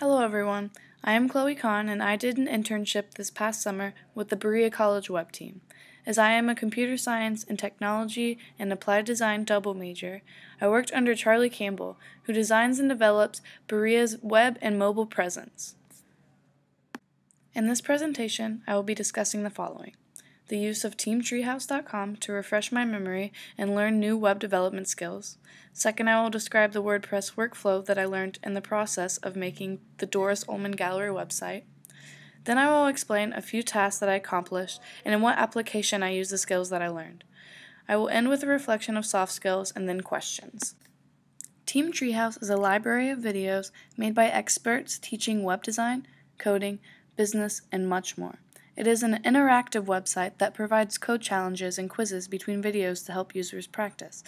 Hello everyone, I am Chloe Kahn and I did an internship this past summer with the Berea College web team. As I am a computer science and technology and applied design double major, I worked under Charlie Campbell, who designs and develops Berea's web and mobile presence. In this presentation, I will be discussing the following: the use of teamtreehouse.com to refresh my memory and learn new web development skills. Second, I will describe the WordPress workflow that I learned in the process of making the Doris Ullman Gallery website. Then I will explain a few tasks that I accomplished and in what application I use the skills that I learned. I will end with a reflection of soft skills and then questions. Team Treehouse is a library of videos made by experts teaching web design, coding, business, and much more. It is an interactive website that provides code challenges and quizzes between videos to help users practice.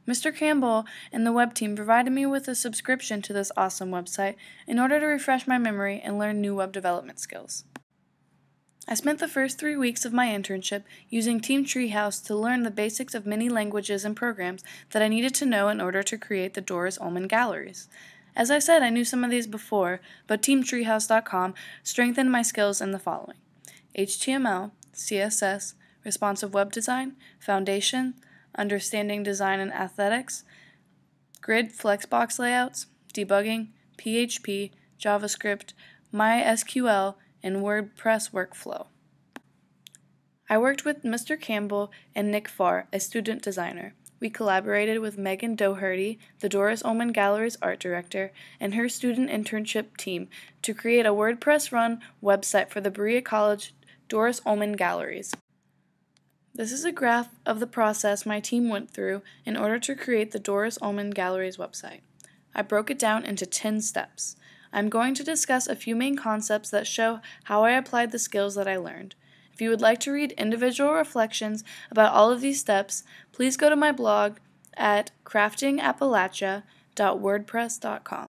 Mr. Campbell and the web team provided me with a subscription to this awesome website in order to refresh my memory and learn new web development skills. I spent the first 3 weeks of my internship using Team Treehouse to learn the basics of many languages and programs that I needed to know in order to create the Doris Ullman galleries. As I said, I knew some of these before, but teamtreehouse.com strengthened my skills in the following: HTML, CSS, responsive web design, foundation, understanding design and aesthetics, grid flexbox layouts, debugging, PHP, JavaScript, MySQL, and WordPress workflow. I worked with Mr. Campbell and Nick Farr, a student designer. We collaborated with Megan Doherty, the Doris Ullman Gallery's art director, and her student internship team to create a WordPress-run website for the Berea College Doris Ullman Galleries. This is a graph of the process my team went through in order to create the Doris Ullman Galleries website. I broke it down into 10 steps. I'm going to discuss a few main concepts that show how I applied the skills that I learned. If you would like to read individual reflections about all of these steps, please go to my blog at craftingappalachia.wordpress.com.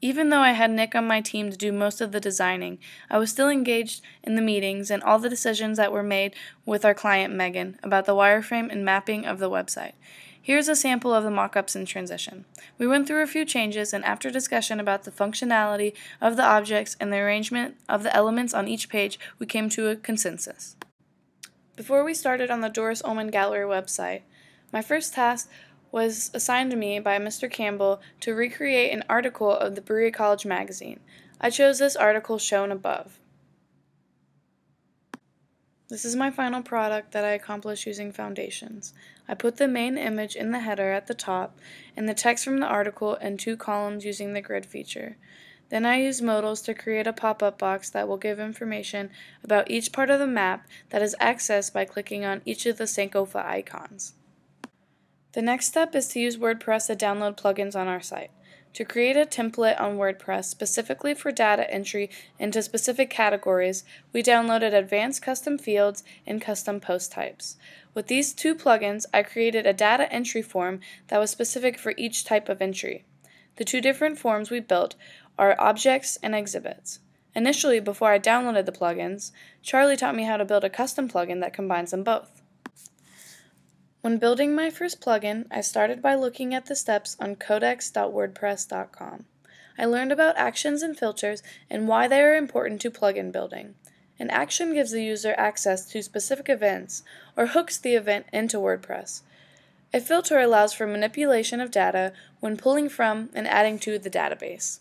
Even though I had Nick on my team to do most of the designing, I was still engaged in the meetings and all the decisions that were made with our client Megan about the wireframe and mapping of the website. Here's a sample of the mock-ups in transition. We went through a few changes, and after discussion about the functionality of the objects and the arrangement of the elements on each page, we came to a consensus. Before we started on the Doris Ullman Gallery website, my first task was assigned to me by Mr. Campbell to recreate an article of the Berea College magazine. I chose this article shown above. This is my final product that I accomplished using foundations. I put the main image in the header at the top and the text from the article in 2 columns using the grid feature. Then I used modals to create a pop-up box that will give information about each part of the map that is accessed by clicking on each of the Sankofa icons. The next step is to use WordPress to download plugins on our site. To create a template on WordPress specifically for data entry into specific categories, we downloaded advanced custom fields and custom post types. With these 2 plugins, I created a data entry form that was specific for each type of entry. The 2 different forms we built are objects and exhibits. Initially, before I downloaded the plugins, Charlie taught me how to build a custom plugin that combines them both. When building my first plugin, I started by looking at the steps on codex.wordpress.com. I learned about actions and filters and why they are important to plugin building. An action gives the user access to specific events or hooks the event into WordPress. A filter allows for manipulation of data when pulling from and adding to the database.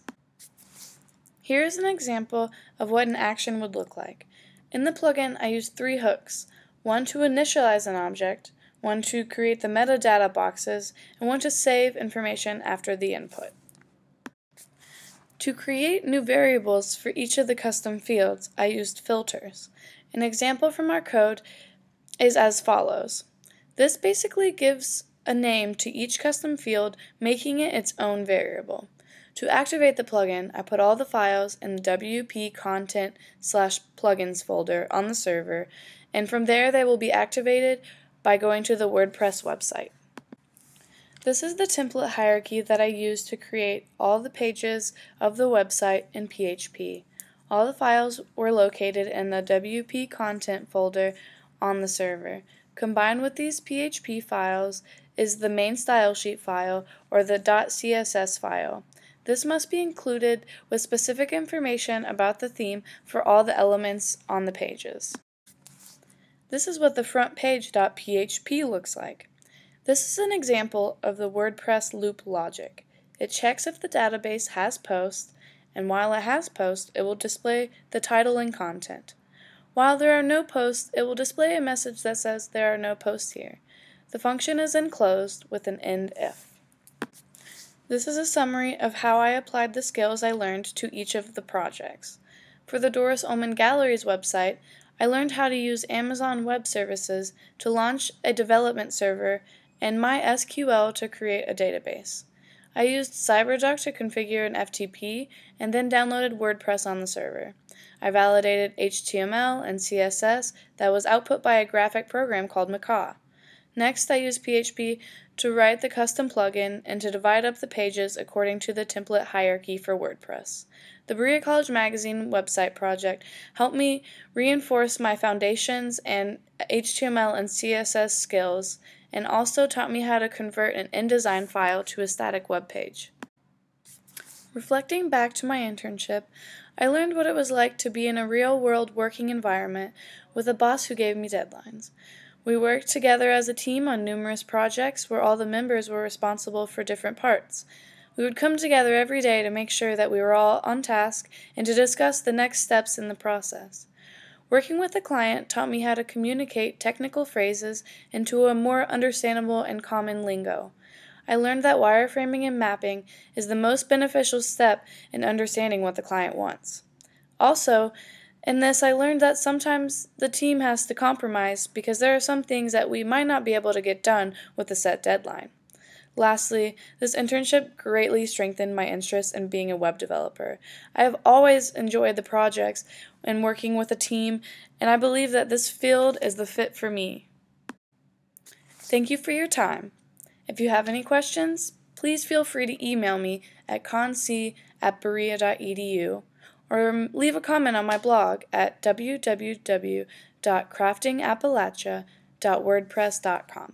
Here is an example of what an action would look like. In the plugin, I used 3 hooks: one to initialize an object, one to create the metadata boxes, and one to save information after the input. To create new variables for each of the custom fields, I used filters. An example from our code is as follows. This basically gives a name to each custom field, making it its own variable. To activate the plugin, I put all the files in the WP content/plugins folder on the server, and from there they will be activated by going to the WordPress website. This is the template hierarchy that I used to create all the pages of the website in PHP. All the files were located in the WP content folder on the server. Combined with these PHP files is the main style sheet file or the .css file. This must be included with specific information about the theme for all the elements on the pages. This is what the frontpage.php looks like. This is an example of the WordPress loop logic. It checks if the database has posts, and while it has posts, it will display the title and content. While there are no posts, it will display a message that says there are no posts here. The function is enclosed with an end if. This is a summary of how I applied the skills I learned to each of the projects. For the Doris Ullman Galleries website, I learned how to use Amazon Web Services to launch a development server and MySQL to create a database. I used CyberDuck to configure an FTP and then downloaded WordPress on the server. I validated HTML and CSS that was output by a graphic program called Macaw. Next, I used PHP to write the custom plugin and to divide up the pages according to the template hierarchy for WordPress. The Berea College Magazine website project helped me reinforce my foundations and HTML and CSS skills, and also taught me how to convert an InDesign file to a static web page. Reflecting back to my internship, I learned what it was like to be in a real-world working environment with a boss who gave me deadlines. We worked together as a team on numerous projects where all the members were responsible for different parts. We would come together every day to make sure that we were all on task and to discuss the next steps in the process. Working with the client taught me how to communicate technical phrases into a more understandable and common lingo. I learned that wireframing and mapping is the most beneficial step in understanding what the client wants. Also, in this, I learned that sometimes the team has to compromise because there are some things that we might not be able to get done with a set deadline. Lastly, this internship greatly strengthened my interest in being a web developer. I have always enjoyed the projects and working with a team, and I believe that this field is the fit for me. Thank you for your time. If you have any questions, please feel free to email me at conc@berea.edu or leave a comment on my blog at www.craftingappalachia.wordpress.com.